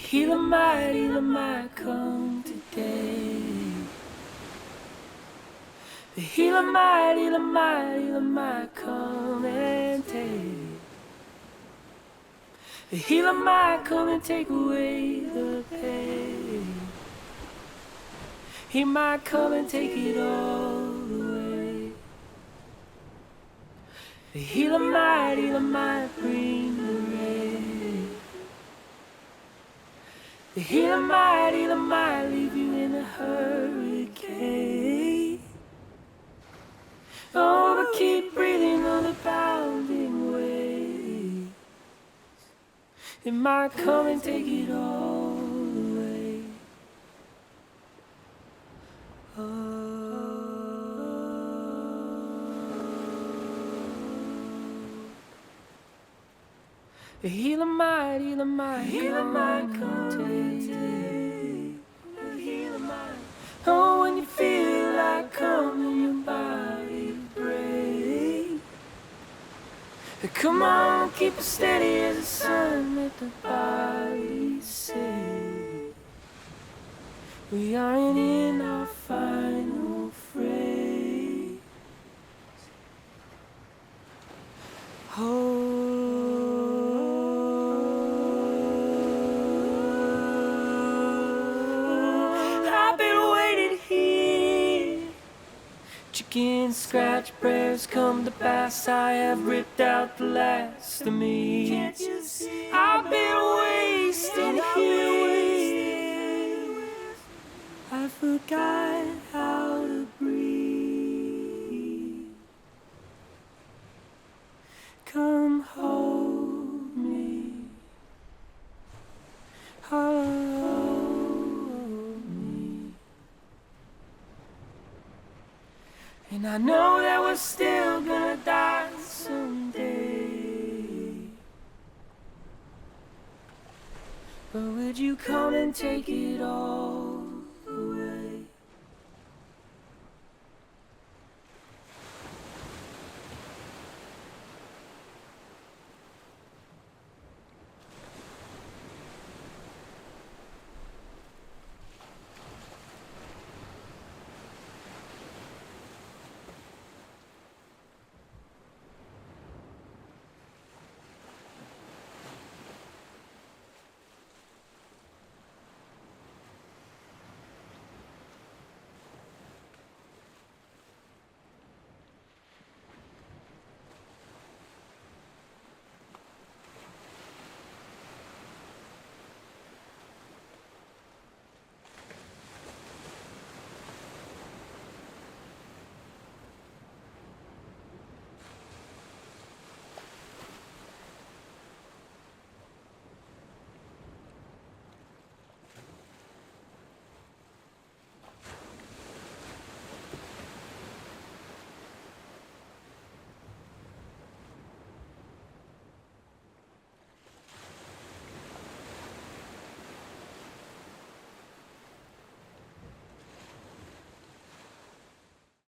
Heal might come today. The healer might come and take. The healer might come and take away the pain. He might come and take it all away. The healer might bring the rain. The healer might leave you in a hurricane. Oh, but keep breathing on the pounding waves. It might come and take it all away. The healer might come today. The healer might. Oh, when you feel like coming, your body break. Come on, keep it steady as the sun. Let the body say we aren't in our final phrase. Oh. Chicken scratch prayers come to pass. I have ripped out the last of me. Can't you see? I've been wasting here. I forgot how to breathe. Come hold me. Hold me. And I know that we're still gonna die someday. But would you come and take it all?